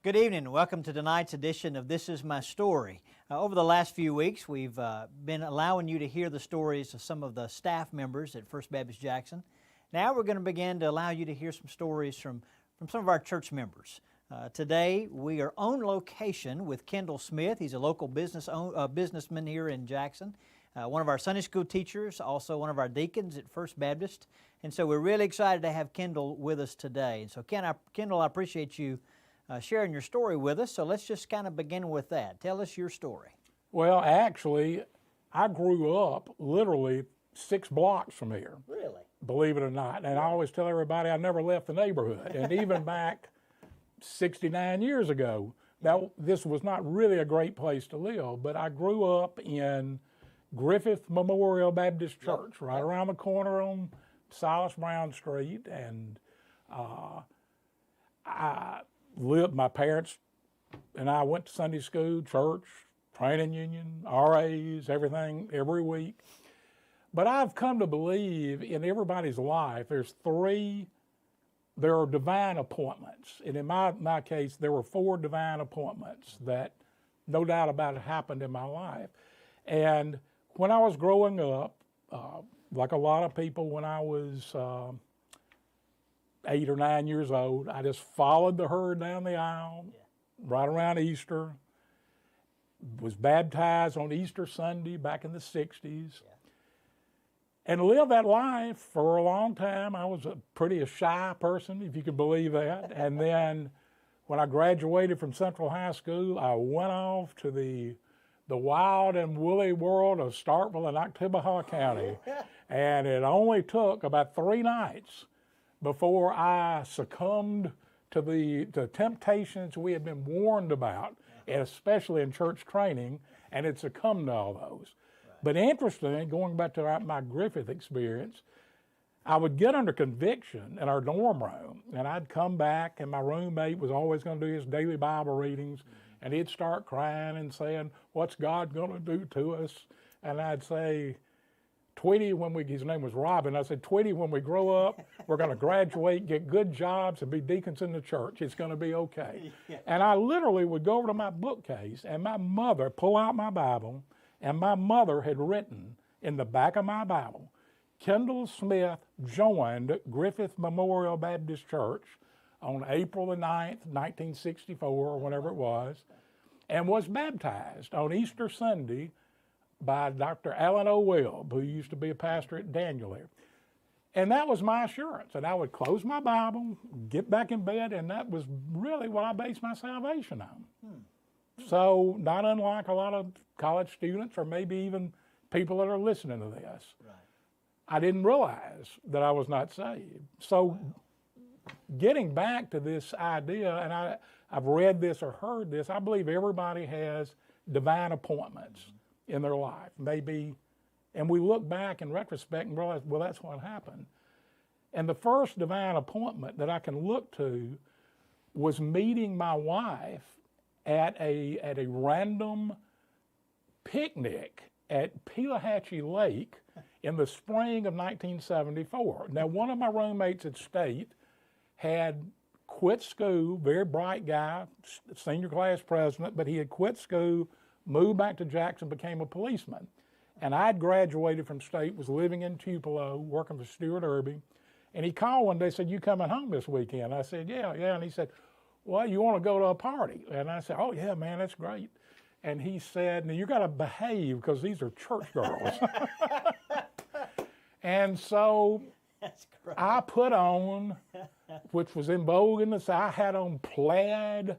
Good evening and welcome to tonight's edition of This Is My Story. Over the last few weeks, we've been allowing you to hear the stories of some of the staff members at First Baptist Jackson. Now we're going to begin to allow you to hear some stories from some of our church members. Today we are on location with Kendall Smith. He's a local businessman here in Jackson. One of our Sunday school teachers, also one of our deacons at First Baptist. And so we're really excited to have Kendall with us today. And so Kendall, I appreciate you sharing your story with us. So let's just kind of begin with that. Tell us your story. Well, actually, I grew up literally 6 blocks from here. Really? Believe it or not. And I always tell everybody I never left the neighborhood. And even back 69 years ago, this was not really a great place to live, but I grew up in Griffith Memorial Baptist Church, right around the corner on Silas Brown Street. And my parents and I went to Sunday school, church, training union, RAs, everything, every week. But I've come to believe in everybody's life, there are divine appointments. And in my case, there were 4 divine appointments that, no doubt about it, happened in my life. And when I was growing up, like a lot of people, when I was 8 or 9 years old, I just followed the herd down the aisle, right around Easter, was baptized on Easter Sunday back in the 60s, and lived that life for a long time. I was a pretty shy person, if you can believe that. And then when I graduated from Central High School, I went off to the wild and woolly world of Starkville and Oktibbeha County. And it only took about 3 nights before I succumbed to the temptations we had been warned about, and especially in church training, and it succumbed to all those. Right. But interestingly, going back to my Griffith experience, I would get under conviction in our dorm room, and I'd come back, and my roommate was always going to do his daily Bible readings, and he'd start crying and saying, "What's God going to do to us?" And I'd say, "Tweety," his name was Robin, I said, "Tweety, when we grow up, we're going to graduate, get good jobs, and be deacons in the church. It's going to be okay." Yeah. And I literally would go over to my bookcase, and my mother, pull out my Bible, and my mother had written in the back of my Bible, "Kendall Smith joined Griffith Memorial Baptist Church on April the 9th, 1964, or whenever it was, and was baptized on Easter Sunday by Dr. Alan O. Webb, who used to be a pastor at Daniel there." And that was my assurance. And I would close my Bible, get back in bed, and that was really what I based my salvation on. So not unlike a lot of college students, or maybe even people that are listening to this. Right. I didn't realize that I was not saved. So getting back to this idea, and I've read this or heard this, I believe everybody has divine appointments in their life, maybe, and we look back in retrospect and realize, well, that's what happened. And the first divine appointment that I can look to was meeting my wife at a random picnic at Pelahatchie Lake in the spring of 1974. Now, one of my roommates at State had quit school, very bright guy, senior class president, but he had quit school, moved back to Jackson, became a policeman. And I'd graduated from State, was living in Tupelo, working for Stuart Irby. And he called one day, said, "You coming home this weekend?" I said, yeah. And he said, "Well, you want to go to a party?" And I said, "Oh, yeah, man, that's great." And he said, "Now, you got to behave because these are church girls." And so I put on, which was in vogue in the South, I had on plaid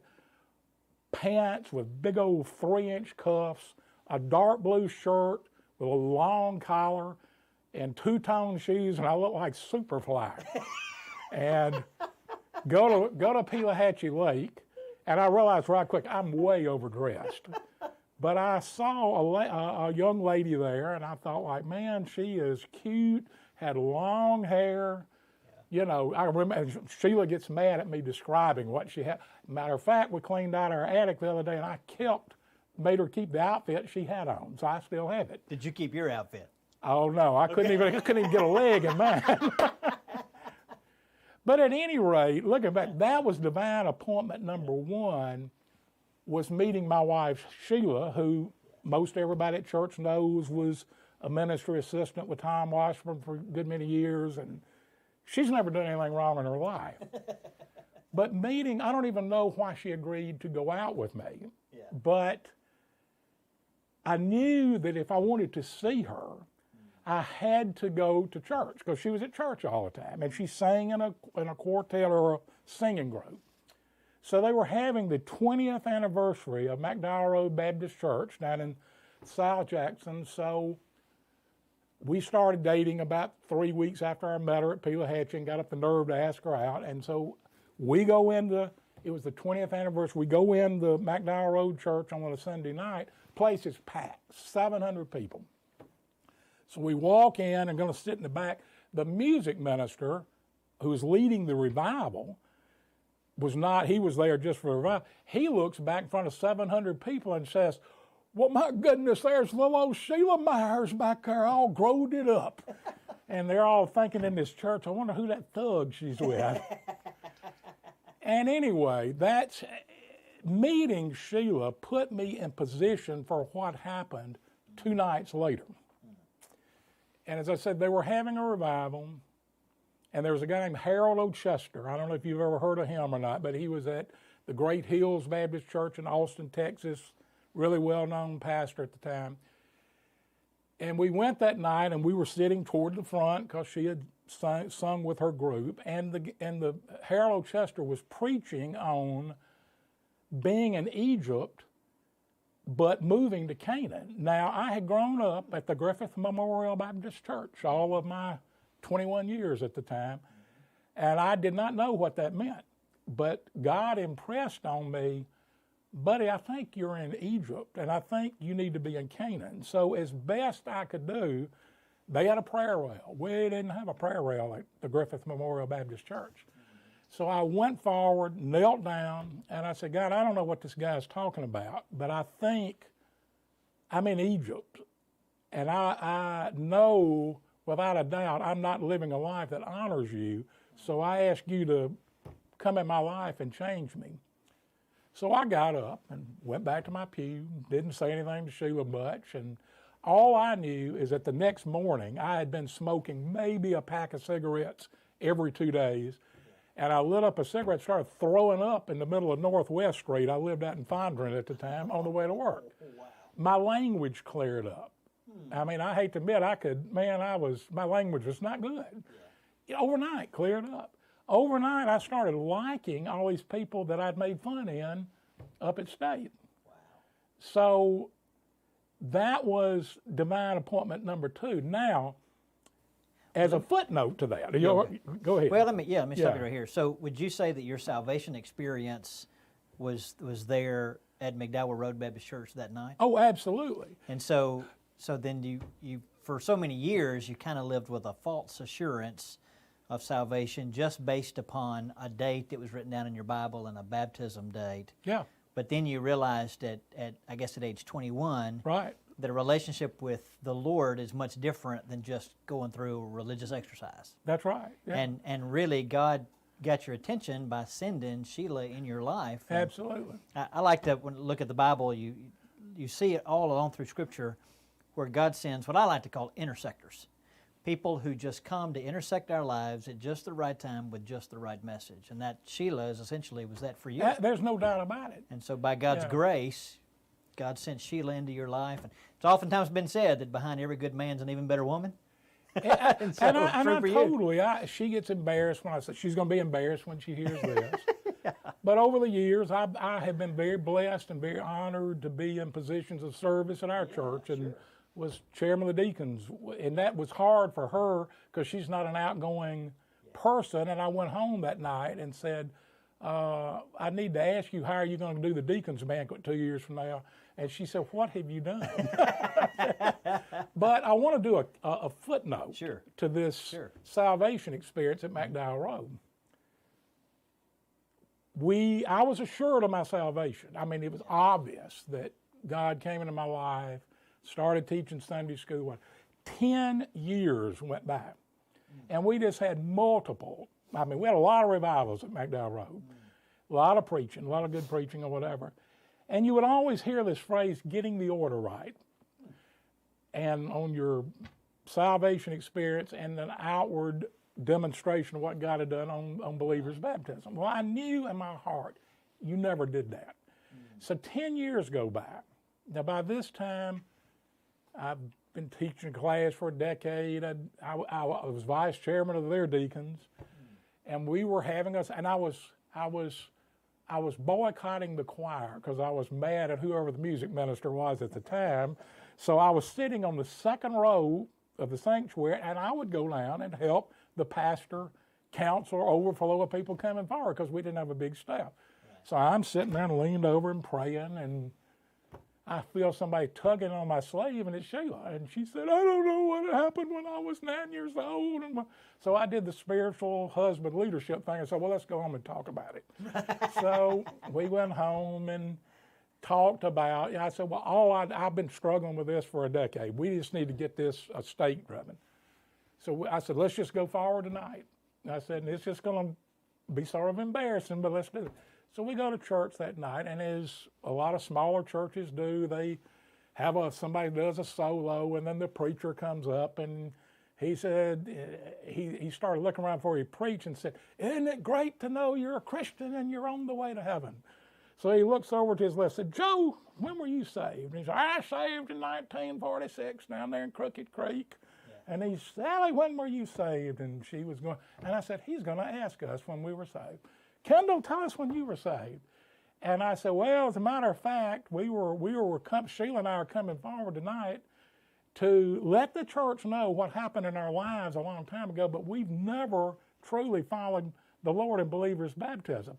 pants with big old 3-inch cuffs, a dark blue shirt with a long collar, and 2-tone shoes, and I looked like Superfly. And go to Pelahatchie Lake, and I realized right quick I'm way overdressed. But I saw a young lady there, and I thought, like, man, she is cute, had long hair. You know, I remember Sheila gets mad at me describing what she had. Matter of fact, we cleaned out our attic the other day, and I made her keep the outfit she had on, so I still have it. Did you keep your outfit? Oh no, I couldn't even get a leg in mine. But at any rate, looking back, that was divine appointment number one, was meeting my wife, Sheila, who most everybody at church knows was a ministry assistant with Tom Washburn for a good many years, and she's never done anything wrong in her life. But meeting, I don't even know why she agreed to go out with me, but I knew that if I wanted to see her, I had to go to church, because she was at church all the time, and she sang in a quartet or a singing group. So they were having the 20th anniversary of McDowell Road Baptist Church down in South Jackson. So we started dating about 3 weeks after I met her at Pelahatchie and got up the nerve to ask her out. And so we go into, it was the 20th anniversary, we go in the McDowell Road Church on a Sunday night. Place is packed, 700 people. So we walk in and going to sit in the back. The music minister who was leading the revival was not, he was there just for a revival. He looks back in front of 700 people and says, well, my goodness, there's little old Sheila Myers back there all growed it up. And they're all thinking in this church, I wonder who that thug she's with. And anyway, that's, meeting Sheila put me in position for what happened 2 nights later. And as I said, they were having a revival. And there was a guy named Harold O'Chester. I don't know if you've ever heard of him or not, but he was at the Great Hills Baptist Church in Austin, Texas, really well-known pastor at the time. And we went that night, and we were sitting toward the front because she had sung with her group. And the Harold O'Chester was preaching on being in Egypt, but moving to Canaan. Now, I had grown up at the Griffith Memorial Baptist Church all of my 21 years at the time, and I did not know what that meant. But God impressed on me, buddy, I think you're in Egypt, and I think you need to be in Canaan. So as best I could do, they had a prayer rail. We didn't have a prayer rail at the Griffith Memorial Baptist Church. So I went forward, knelt down, and I said, God, I don't know what this guy's talking about, but I think I'm in Egypt. And I know without a doubt I'm not living a life that honors you, so I ask you to come in my life and change me. So I got up and went back to my pew, didn't say anything to Sheila much, and all I knew is that the next morning I had been smoking maybe a pack of cigarettes every 2 days, and I lit up a cigarette, started throwing up in the middle of Northwest Street. I lived out in Fondren at the time, on the way to work. Wow. My language cleared up. I mean, I hate to admit, my language was not good. Yeah. Overnight, cleared up. Overnight, I started liking all these people that I'd made fun in up at State. Wow. So that was divine appointment number 2. Now, as a footnote to that, go ahead. Well, let me stop you right here. So would you say that your salvation experience was there at McDowell Road Baptist Church that night? Oh, absolutely. And so then you for so many years, you kind of lived with a false assurance of salvation just based upon a date that was written down in your Bible and a baptism date. Yeah. But then you realized at age 21, right, that a relationship with the Lord is much different than just going through a religious exercise. That's right. Yeah. And really, God got your attention by sending Sheila in your life. And absolutely. I like to look at the Bible. You see it all along through Scripture where God sends what I like to call intersectors. People who just come to intersect our lives at just the right time with just the right message. And that Sheila was that for you. There's no doubt about it. And so by God's grace, God sent Sheila into your life. And it's oftentimes been said that behind every good man's an even better woman. She gets embarrassed when I say, she's going to be embarrassed when she hears this. Yeah. But over the years, I have been very blessed and very honored to be in positions of service in our church, and was chairman of the deacons. And that was hard for her because she's not an outgoing person. And I went home that night and said, I need to ask you, how are you going to do the deacons banquet 2 years from now? And she said, what have you done? But I want to do a footnote to this salvation experience at McDowell Road. I was assured of my salvation. I mean, it was obvious that God came into my life, started teaching Sunday school. 10 years went by, and we just had multiple I mean, we had a lot of revivals at McDowell Road. A lot of preaching, a lot of good preaching or whatever. And you would always hear this phrase, getting the order right. And on your salvation experience and an outward demonstration of what God had done on believers' baptism. Well, I knew in my heart, you never did that. So 10 years go by. Now, by this time, I've been teaching class for a decade. I was vice chairman of their deacons, and we were having us, and I was boycotting the choir because I was mad at whoever the music minister was at the time. So I was sitting on the second row of the sanctuary, and I would go down and help the pastor, counsel, overflow of people coming forward because we didn't have a big staff. So I'm sitting there and leaned over and praying, and I feel somebody tugging on my sleeve, and it's Sheila. And she said, I don't know what happened when I was 9 years old. And so I did the spiritual husband leadership thing and said, well, let's go home and talk about it. So we went home and talked about, I said, well, I've been struggling with this for a decade. We just need to get this estate driven. So I said, let's just go forward tonight. And I said, it's just going to be sort of embarrassing, but let's do it. So we go to church that night, and as a lot of smaller churches do, they have somebody does a solo, and then the preacher comes up, and he said, he started looking around before he preached and said, isn't it great to know you're a Christian and you're on the way to heaven? So he looks over to his left and said, Joe, when were you saved? And he said, I saved in 1946 down there in Crooked Creek. Yeah. And he said, Sally, when were you saved? And she was going, and I said, he's going to ask us when we were saved. Kendall, tell us when you were saved. And I said, well, as a matter of fact, Sheila and I are coming forward tonight to let the church know what happened in our lives a long time ago, but we've never truly followed the Lord in believers' baptism.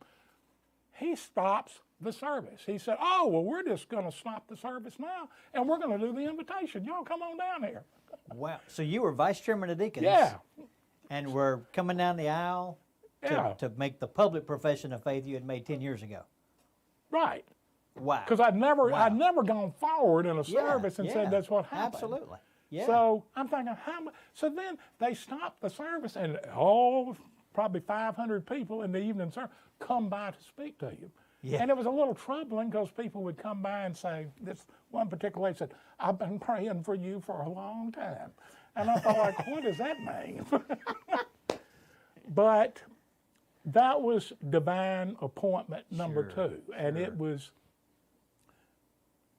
He stops the service. He said, oh, well, we're just going to stop the service now, and we're going to do the invitation. Y'all come on down here. Wow. So you were vice chairman of deacons. Yeah. And we're coming down the aisle to make the public profession of faith you had made 10 years ago. Right. Wow. Because I'd never gone forward in a service and said that's what happened. Absolutely. Yeah. So I'm thinking, so then they stopped the service, and probably 500 people in the evening service come by to speak to you. Yeah. And it was a little troubling because people would come by and say, this one particular lady said, I've been praying for you for a long time. And I thought, like, what does that mean? But that was divine appointment number two. And it was,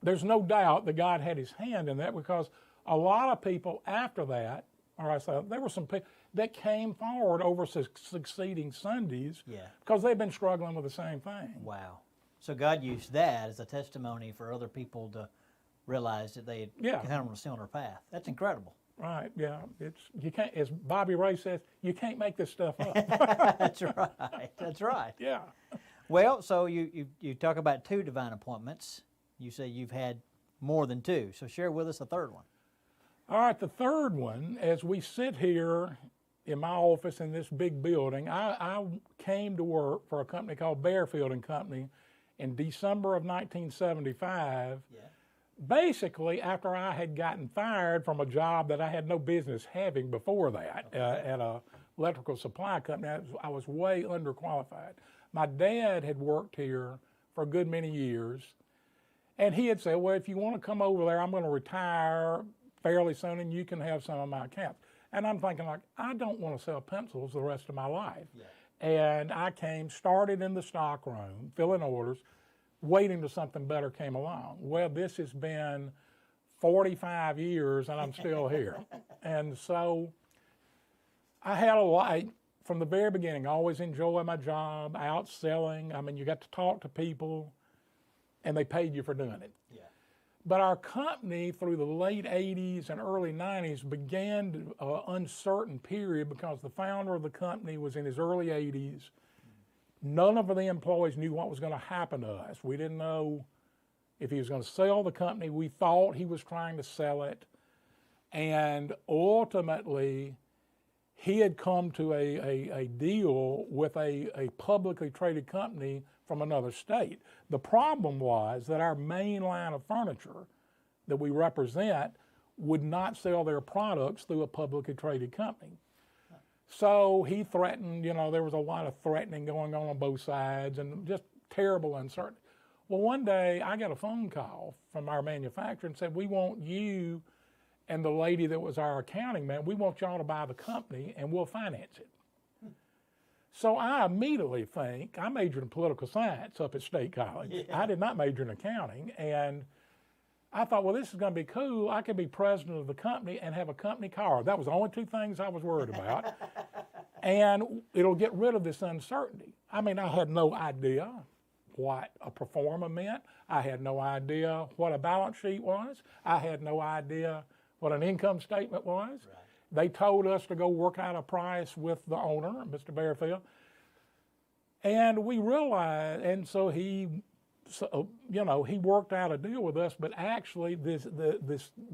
there's no doubt that God had his hand in that, because a lot of people after that, there were some people that came forward over succeeding Sundays because they've been struggling with the same thing. Wow. So God used that as a testimony for other people to realize that they had come on a similar path. That's incredible. Right, yeah. You can't, as Bobby Ray says, you can't make this stuff up. That's right. That's right. Yeah. Well, so you talk about two divine appointments. You say you've had more than two. So share with us the third one. All right, the third one, as we sit here in my office in this big building, I came to work for a company called Bearfield and Company in December of 1975. Yeah. Basically, after I had gotten fired from a job that I had no business having before that at a electrical supply company, I was way underqualified. My dad had worked here for a good many years, and he had said, well, if you want to come over there, I'm going to retire fairly soon, and you can have some of my accounts. And I'm thinking, like, I don't want to sell pencils the rest of my life. Yeah. And I started in the stock room, filling orders, waiting till something better came along. Well, this has been 45 years, and I'm still here. And so I had a lot, from the very beginning, I always enjoy my job, out selling. I mean, you got to talk to people, and they paid you for doing it. Yeah. But our company, through the late 80s and early 90s, began an uncertain period because the founder of the company was in his early 80s. None of the employees knew what was going to happen to us. We didn't know if he was going to sell the company. We thought he was trying to sell it. And ultimately, he had come to a deal with a publicly traded company from another state. The problem was that our main line of furniture that we represent would not sell their products through a publicly traded company. So he threatened, there was a lot of threatening going on both sides and just terrible uncertainty. Well, one day I got a phone call from our manufacturer and said, we want you and the lady that was our accounting man, we want y'all to buy the company and we'll finance it. So I immediately think, I majored in political science up at State College. Yeah. I did not major in accounting. And I thought, well, this is going to be cool. I could be president of the company and have a company car. That was the only two things I was worried about. And it'll get rid of this uncertainty. I mean, I had no idea what a pro forma meant. I had no idea what a balance sheet was. I had no idea what an income statement was. Right. They told us to go work out a price with the owner, Mr. Bearfield. And we realized, and so he worked out a deal with us, but actually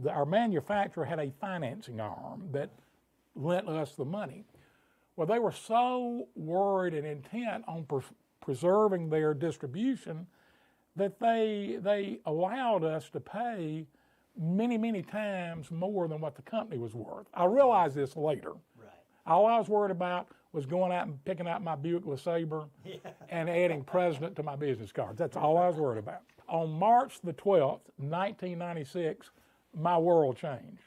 our manufacturer had a financing arm that lent us the money. Well, they were so worried and intent on preserving their distribution that they allowed us to pay many, many times more than what the company was worth. I realized this later. Right. All I was worried about was going out and picking out my Buick LeSabre and adding president to my business cards. That's all I was worried about. On March the 12th, 1996, my world changed.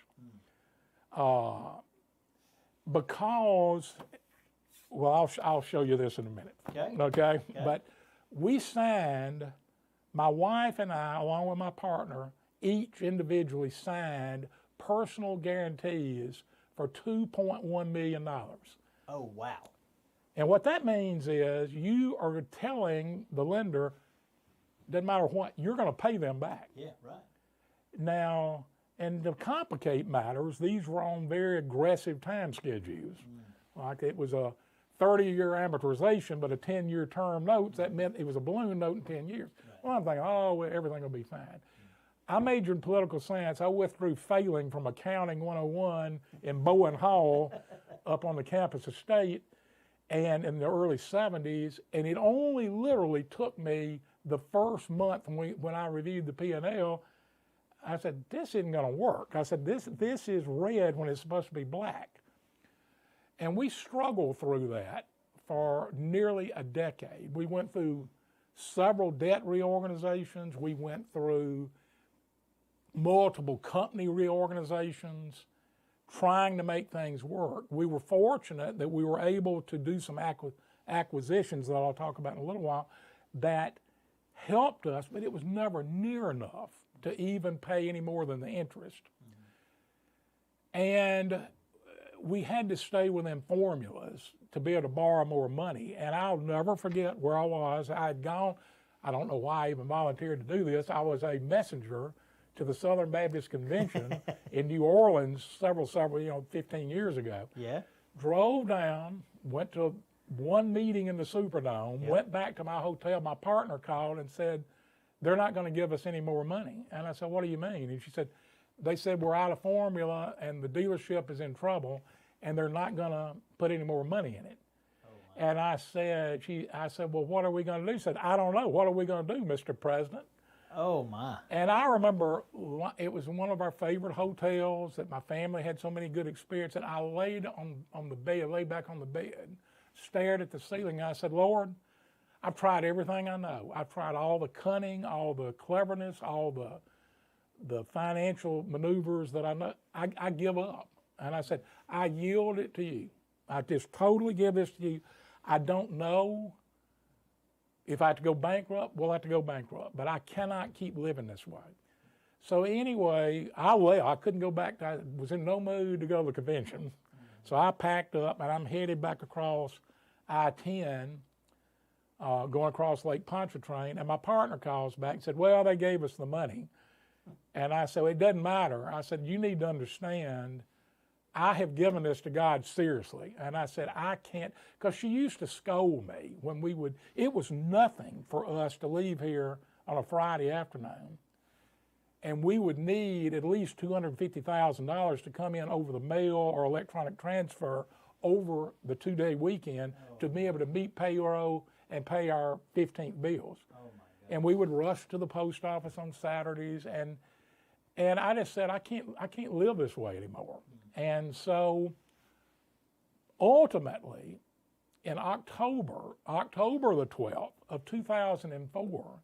Because, well, I'll show you this in a minute. Okay? But we signed, my wife and I, along with my partner, each individually signed personal guarantees for $2.1 million. Oh, wow. And what that means is you are telling the lender, doesn't matter what, you're going to pay them back. Yeah, right. Now, and to complicate matters, these were on very aggressive time schedules. Like it was a 30-year amortization, but a 10-year term notes. That meant it was a balloon note in 10 years. Right. Well, I'm thinking, oh, well, everything will be fine. I majored in political science. I went through failing from Accounting 101 in Bowen Hall up on the campus of State and in the early 70s, and it only literally took me the first month when I reviewed the P&L. I said, this isn't going to work. I said, this is red when it's supposed to be black. And we struggled through that for nearly a decade. We went through several debt reorganizations. We went through multiple company reorganizations, trying to make things work. We were fortunate that we were able to do some acquisitions that I'll talk about in a little while that helped us, but it was never near enough to even pay any more than the interest. And we had to stay within formulas to be able to borrow more money. And I'll never forget where I was. I had gone, I don't know why I even volunteered to do this. I was a messenger to the Southern Baptist Convention in New Orleans several, 15 years ago. Yeah. Drove down, went to one meeting in the Superdome, went back to my hotel. My partner called and said, they're not going to give us any more money. And I said, what do you mean? And she said, they said we're out of formula and the dealership is in trouble and they're not going to put any more money in it. Oh, and I said, well, what are we going to do? She said, I don't know. What are we going to do, Mr. President? Oh, my. And I remember it was one of our favorite hotels that my family had so many good experiences. And I laid on the bed, laid back on the bed, stared at the ceiling. And I said, Lord, I've tried everything I know. I've tried all the cunning, all the cleverness, all the financial maneuvers that I know. I give up. And I said, I yield it to you. I just totally give this to you. I don't know if I have to go bankrupt, we'll have to go bankrupt. But I cannot keep living this way. So anyway, I couldn't go back. I was in no mood to go to the convention. So I packed up and I'm headed back across I-10, going across Lake Pontchartrain. And my partner calls back and said, well, they gave us the money. And I said, well, it doesn't matter. I said, you need to understand, I have given this to God seriously. And I said, I can't, because she used to scold me when it was nothing for us to leave here on a Friday afternoon. And we would need at least $250,000 to come in over the mail or electronic transfer over the 2-day weekend to be able to meet payroll and pay our 15th bills. Oh my God. And we would rush to the post office on Saturdays, and I just said, I can't live this way anymore. And so ultimately, in October the 12th of 2004,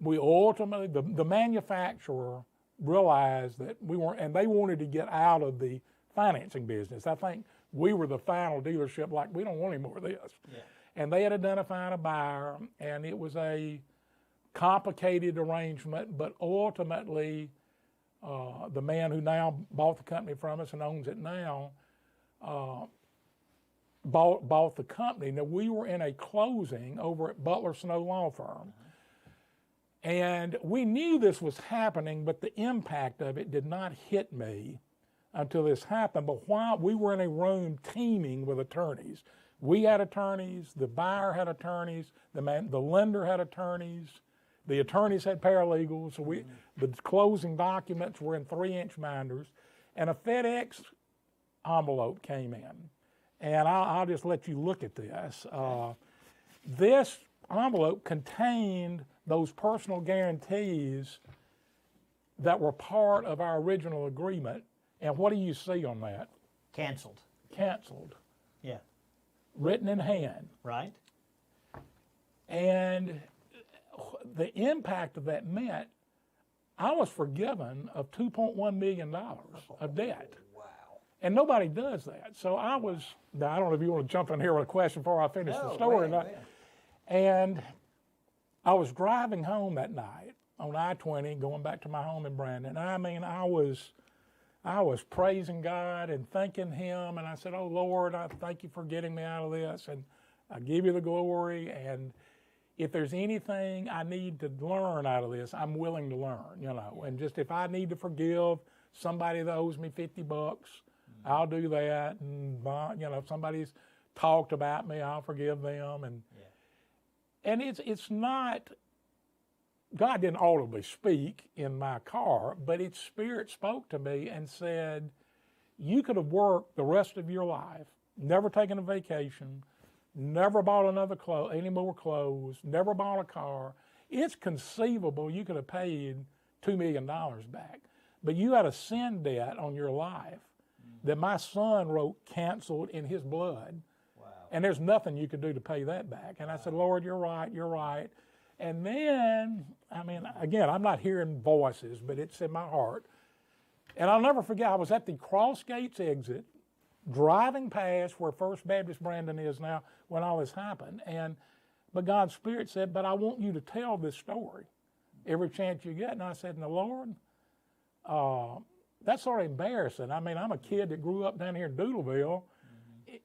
we ultimately, the manufacturer realized that we weren't, and they wanted to get out of the financing business. I think we were the final dealership, like, we don't want any more of this. Yeah. And they had identified a buyer, and it was a complicated arrangement, but ultimately, the man who now bought the company from us and owns it now, bought the company. Now, we were in a closing over at Butler Snow Law Firm. And we knew this was happening, but the impact of it did not hit me until this happened. But while we were in a room teeming with attorneys, we had attorneys, the buyer had attorneys, the lender had attorneys, the attorneys had paralegals. So the closing documents were in 3-inch binders, and a FedEx envelope came in. And I'll just let you look at this. This envelope contained those personal guarantees that were part of our original agreement. And what do you see on that? Canceled. Canceled. Yeah. Written in hand. Right. And the impact of that meant I was forgiven of $2.1 million of debt. Wow. And nobody does that. So I don't know if you want to jump in here with a question before I finish the story or not. And I was driving home that night on I-20, going back to my home in Brandon. I mean, I was praising God and thanking Him, and I said, "Oh Lord, I thank You for getting me out of this, and I give You the glory. And if there's anything I need to learn out of this, I'm willing to learn, you know. And just if I need to forgive somebody that owes me $50, I'll do that. And you know, if somebody's talked about me, I'll forgive them." And it's not, God didn't audibly speak in my car, but its Spirit spoke to me and said, you could have worked the rest of your life, never taken a vacation, never bought any more clothes, never bought a car. It's conceivable you could have paid $2 million back, but you had a sin debt on your life that my son wrote canceled in his blood. And there's nothing you could do to pay that back. And I said, Lord, you're right, you're right. And then, I mean, again, I'm not hearing voices, but it's in my heart. And I'll never forget, I was at the Cross Gates exit, driving past where First Baptist Brandon is now when all this happened. But God's Spirit said, but I want you to tell this story every chance you get. And I said, no, Lord, that's sort of embarrassing. I mean, I'm a kid that grew up down here in Doodleville,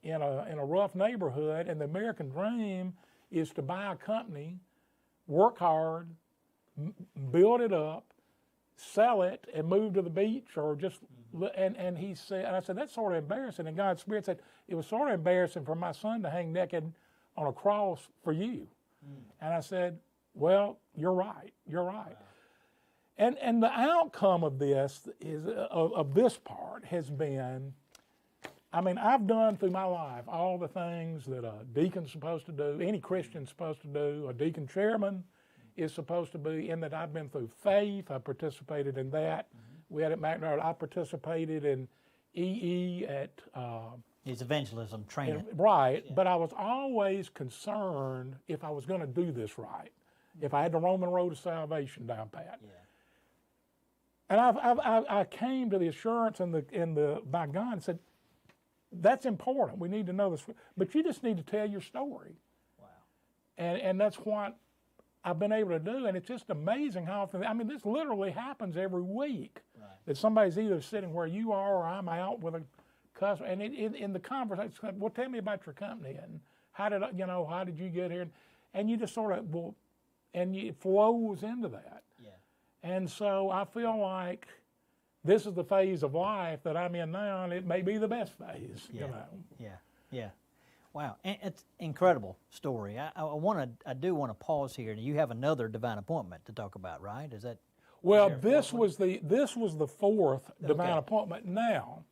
in a rough neighborhood, and the American dream is to buy a company, work hard, build it up, sell it, and move to the beach, or just. And he said, and I said, that's sort of embarrassing. And God's Spirit said, it was sort of embarrassing for my son to hang naked on a cross for you. And I said, well, you're right, you're right. And the outcome of this is of this part has been. I mean, I've done through my life all the things that a deacon's supposed to do, any Christian's supposed to do, a deacon chairman is supposed to be, in that I've been through faith, I participated in that. We had at McNair, I participated in EE at... His evangelism training. Right, but I was always concerned if I was going to do this right, if I had the Roman road of salvation down pat. And I came to the assurance by God and said, that's important. We need to know this. But you just need to tell your story. Wow. And that's what I've been able to do. And it's just amazing how often, I mean, this literally happens every week. Right. That somebody's either sitting where you are or I'm out with a customer. And in the conversation, well, tell me about your company and how did you get here? And you just sort of, and it flows into that. Yeah. And so I feel like this is the phase of life that I'm in now, and it may be the best phase, you know. Yeah. Wow, and it's an incredible story. I do want to pause here. You have another divine appointment to talk about, right? Is that? Well, this was the fourth divine appointment. Now,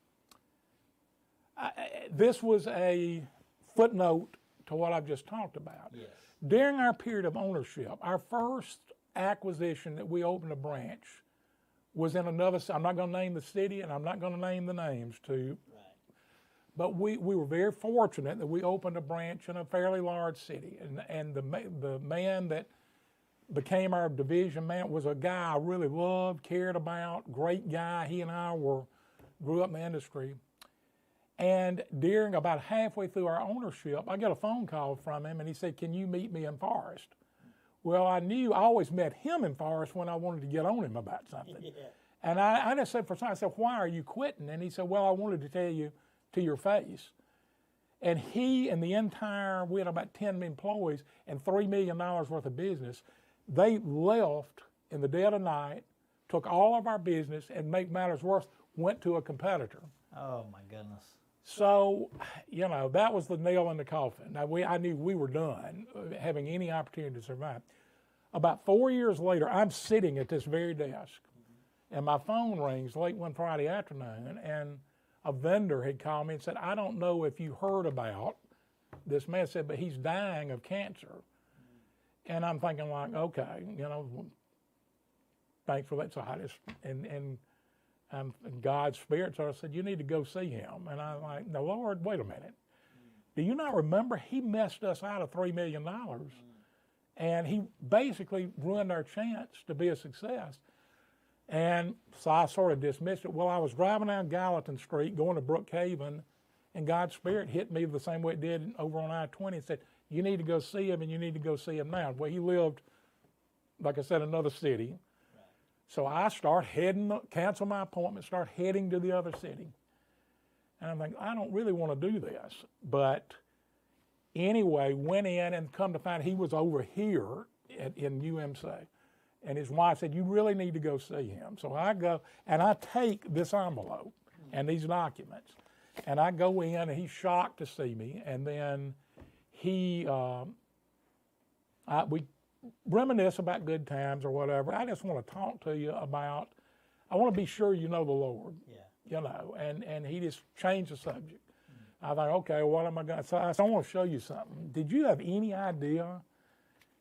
this was a footnote to what I've just talked about. Yes. During our period of ownership, our first acquisition that we opened a branch was in another, I'm not going to name the city and I'm not going to name the names to, But we were very fortunate that we opened a branch in a fairly large city. And the man that became our division man was a guy I really loved, cared about, great guy. He and I grew up in the industry. And during about halfway through our ownership, I got a phone call from him, and he said, "Can you meet me in Forest?" Well, I always met him in Forest when I wanted to get on him about something. Yeah. And I just said, I said, "Why are you quitting?" And he said, "Well, I wanted to tell you to your face." And he and we had about 10 employees and $3 million worth of business. They left in the dead of night, took all of our business, and make matters worse, went to a competitor. Oh, my goodness. So, that was the nail in the coffin. Now, I knew we were done having any opportunity to survive. About 4 years later, I'm sitting at this very desk, and my phone rings late one Friday afternoon, and a vendor had called me and said, "I don't know if you heard about this man," said, "but he's dying of cancer." And I'm thinking like, okay, thanks for that. So I just, and God's Spirit, so I said, "You need to go see him." And I'm like, "No, Lord, wait a minute. Do you not remember he messed us out of $3 million? And he basically ruined our chance to be a success." And so I sort of dismissed it. Well, I was driving down Gallatin Street going to Brookhaven, and God's Spirit hit me the same way it did over on I-20 and said, "You need to go see him, and you need to go see him now." Well, he lived, like I said, another city. Right. So I cancel my appointment, start heading to the other city. And I'm like, I don't really want to do this. But anyway, went in and come to find he was over here in UMC. And his wife said, "You really need to go see him." So I go, and I take this envelope and these documents, and I go in, and he's shocked to see me. And then we reminisce about good times or whatever. "I just want to talk to you about, I want to be sure you know the Lord." Yeah. And he just changed the subject. I thought, okay, what am I going to say? I said, "I want to show you something. Did you have any idea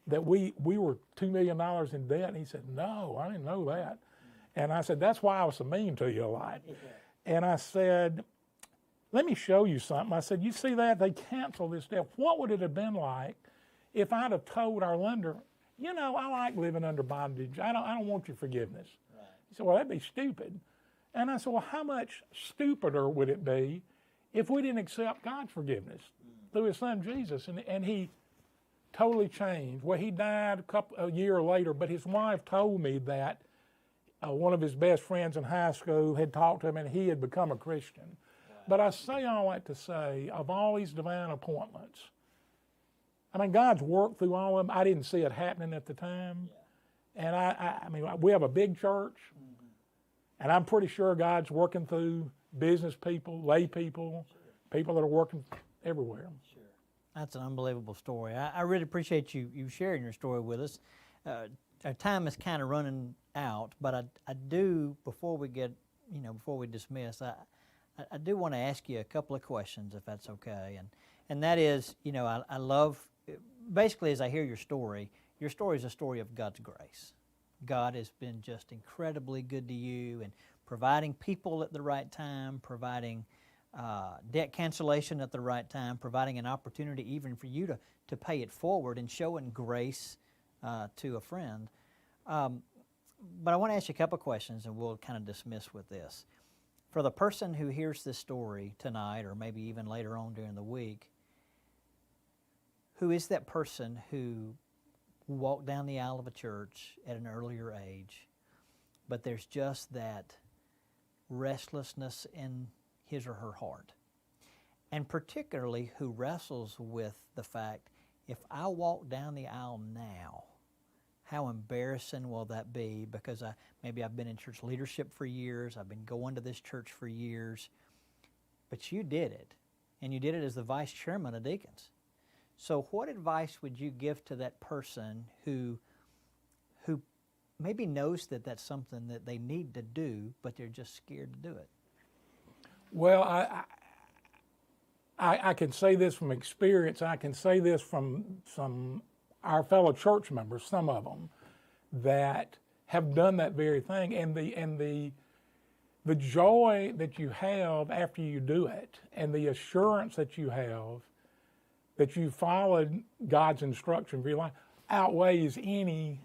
that we were $2 million in debt?" And he said, "No, I didn't know that." And I said, "That's why I was so mean to you a lot." Yeah. And I said, "Let me show you something." I said, "You see that? They canceled this debt. What would it have been like if I'd have told our lender, I like living under bondage. I don't want your forgiveness." Right. He said, "Well, that'd be stupid." And I said, "Well, how much stupider would it be if we didn't accept God's forgiveness through his son Jesus?" And he totally changed. Well, he died a year later, but his wife told me that one of his best friends in high school had talked to him, and he had become a Christian. Wow. But I say all that to say, of all these divine appointments, God's worked through all of them. I didn't see it happening at the time. Yeah. And we have a big church, and I'm pretty sure God's working through business people, lay people, people that are working everywhere. Sure. That's an unbelievable story. I really appreciate you sharing your story with us. Our time is kind of running out, but I do, before we dismiss, I do want to ask you a couple of questions, if that's okay. And that is, I love, basically as I hear your story is a story of God's grace. God has been just incredibly good to you and providing people at the right time, providing debt cancellation at the right time, providing an opportunity even for you to pay it forward and showing grace to a friend. But I want to ask you a couple of questions, and we'll kind of dismiss with this. For the person who hears this story tonight, or maybe even later on during the week, who is that person who walked down the aisle of a church at an earlier age, but there's just that restlessness in his or her heart, and particularly who wrestles with the fact, if I walk down the aisle now, how embarrassing will that be? Because maybe I've been in church leadership for years, I've been going to this church for years, but you did it, and you did it as the vice chairman of deacons. So what advice would you give to that person who maybe knows that that's something that they need to do, but they're just scared to do it? Well, I can say this from experience. I can say this from some our fellow church members, some of them, that have done that very thing. And the joy that you have after you do it and the assurance that you have that you followed God's instruction for your life outweighs any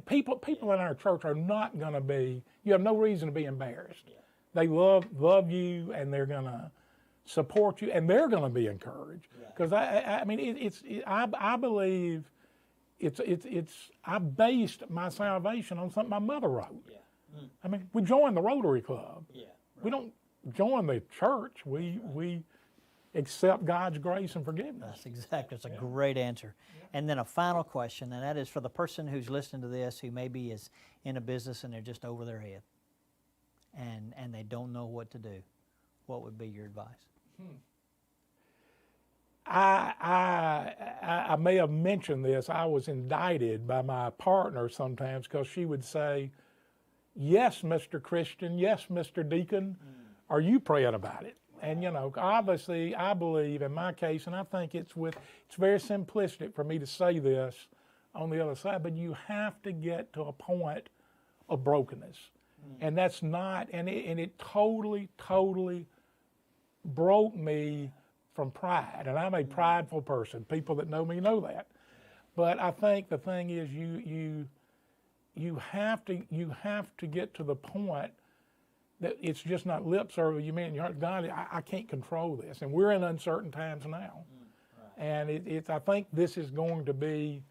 people in our church are not going to be, you have no reason to be embarrassed. Yeah. They love you, and they're going to support you, and they're going to be encouraged. Because I mean, I believe I based my salvation on something my mother wrote. Yeah. Mm. I mean, we joined the Rotary Club. Yeah. Right. We don't join the church. We accept God's grace and forgiveness. That's a great answer. Yeah. And then a final question, and that is for the person who's listening to this who maybe is in a business and they're just over their head and they don't know what to do. What would be your advice? I may have mentioned this. I was indicted by my partner sometimes because she would say, "Yes, Mr. Christian, yes, Mr. Deacon, are you praying about it?" And, you know, obviously, I believe in my case, and I think it's very simplistic for me to say this on the other side, but you have to get to a point of brokenness. And that's not, and it totally broke me from pride. And I'm a prideful person. People that know me know that. But I think the thing is you have to get to the point that it's just not lip service. You mean in your heart, God, I can't control this, and we're in uncertain times now. Right. And I think this is going to be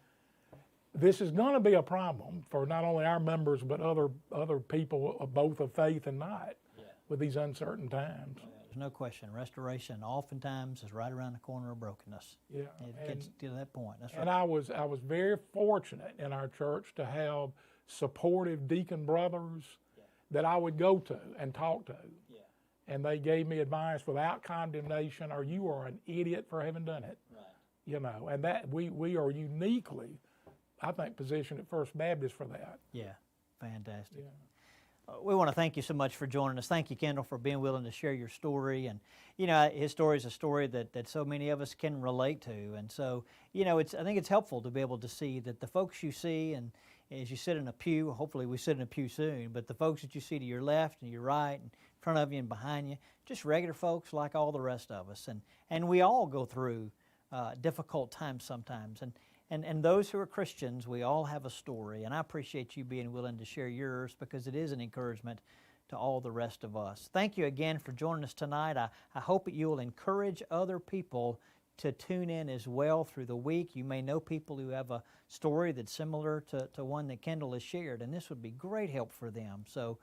a problem for not only our members but other people, both of faith and not, with these uncertain times. There's no question. Restoration oftentimes is right around the corner of brokenness. Yeah, it gets to that point. That's right. And I was very fortunate in our church to have supportive deacon brothers that I would go to and talk to. Yeah. And they gave me advice without condemnation, or you are an idiot for having done it. Right. You know, and that we are uniquely, I think, positioned at First Baptist for that. Yeah, fantastic. Yeah. We want to thank you so much for joining us. Thank you, Kendall, for being willing to share your story. And, you know, his story is a story that so many of us can relate to. And so, you know, I think it's helpful to be able to see that the folks you see, and as you sit in a pew, hopefully we sit in a pew soon, but the folks that you see to your left and your right and in front of you and behind you, just regular folks like all the rest of us. And we all go through difficult times sometimes. And those who are Christians, we all have a story. And I appreciate you being willing to share yours, because it is an encouragement to all the rest of us. Thank you again for joining us tonight. I hope that you will encourage other people to tune in as well through the week. You may know people who have a story that's similar to one that Kendall has shared, and this would be great help for them. So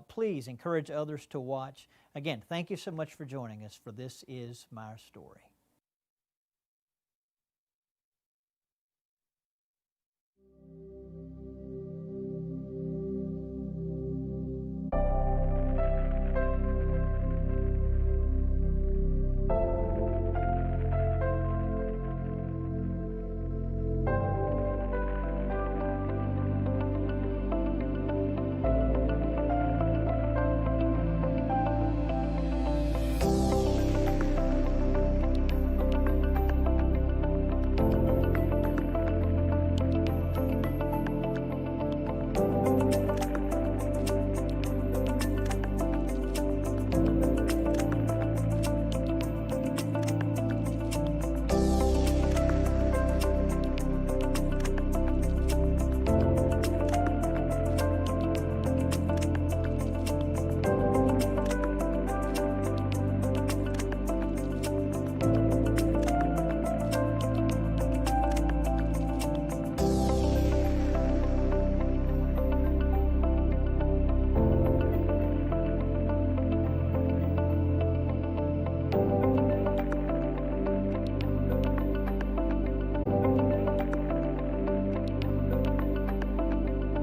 please encourage others to watch. Again, thank you so much for joining us for This Is My Story.